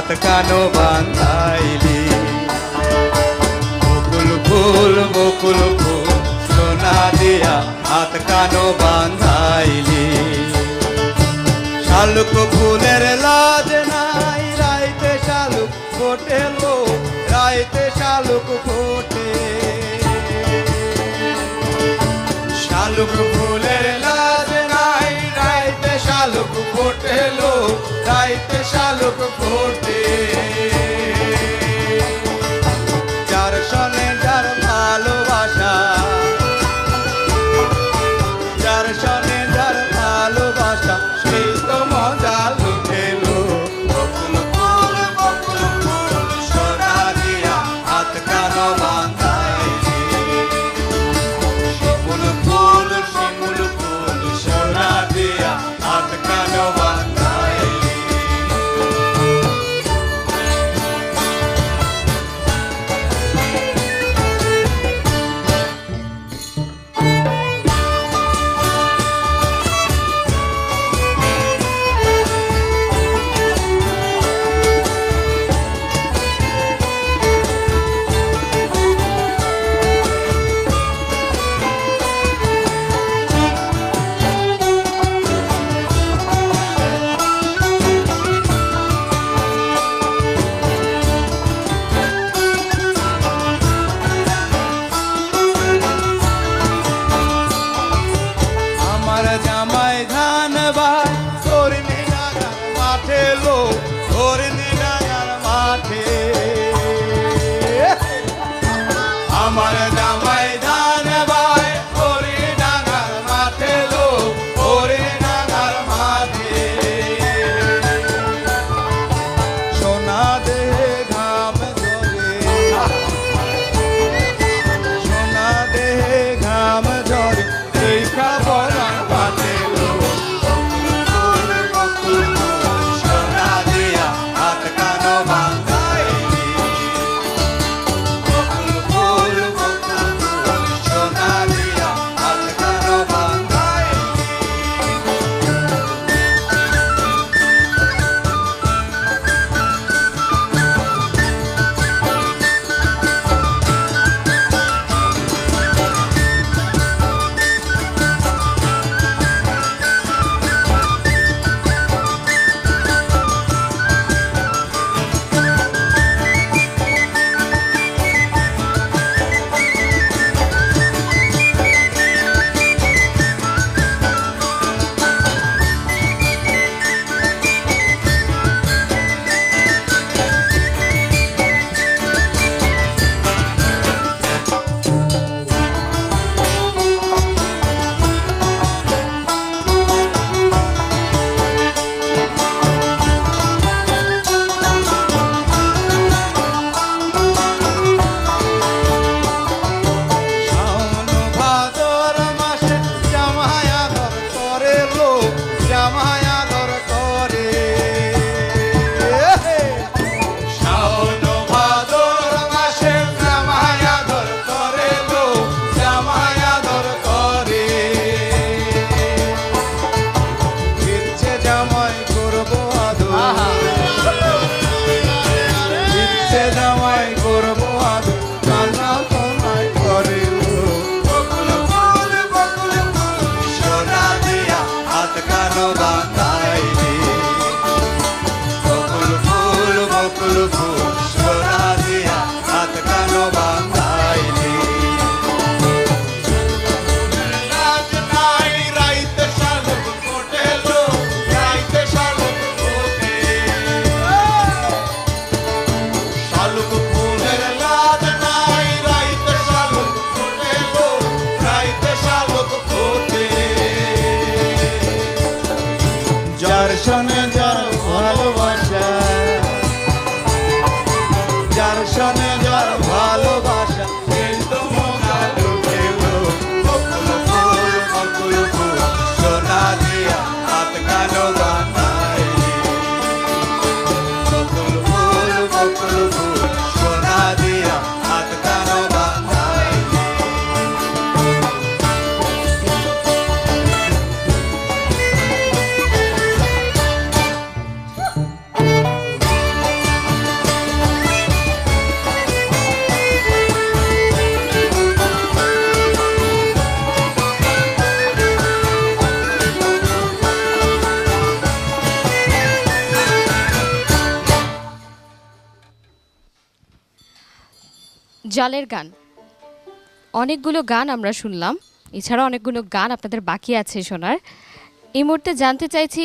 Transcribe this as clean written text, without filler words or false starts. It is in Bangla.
হাত কানো বান্ধাইলি। বকুল ফুল সোনা দিয়া হাত কানো বান্ধাইলি। শালুক ফুলের লাজ নাই রাইতে শালুক ফোটে লো, রাইতে শালুক ফোটে। শালুক ফুলের লাজ নাই রাইতে শালুক ফোটে লো, রাইতে শালুক ফোটে। যার সনে যার ভালোবাসা, যার সনে যার ভালোবাসা সেই তো মজা লুটেলো। বকুল ফুল সোনা দিয়া হাত কানো বান্ধাইলি। শিমুল ফুল সোনা দিয়া হাত কানো বান্ধাইলি। জামাই ধান ভাই ধরনি ডাঙার মাঠে লো, ধরনি ডাঙার মাঠে। আমার জামাই ধান ভাই ধরনি ডাঙার মাঠে লো, ধরনি ডাঙার মাঠে। সোনা দেহে ঘাম ঝরে, সোনা দেহে ঘাম ঝরে দেখা বলা পাতে লো। সোনা দিয়া হাত কানো বান্ধাইলি। বকুল ফুল সোনা দিয়া হাত কানো বান্ধাইলি। জামাই করবো আদর কান্না তোমায় করে লো। বকুল ফুল সোনা দিয়া হাত কানো বান্ধাইলি। বকুল ফুল সোনা দিয়া হাত কানো বান্ধাইলি। লাজ নাই রাইতে শালুক ফোটে লো, রাইতে শালুক ফোটে। শালুক ফুল জলের গান। অনেকগুলো গান আমরা শুনলাম, এছাড়া অনেকগুলো গান আপনাদের বাকি আছে শোনার। এই মুহূর্তে জানতে চাইছি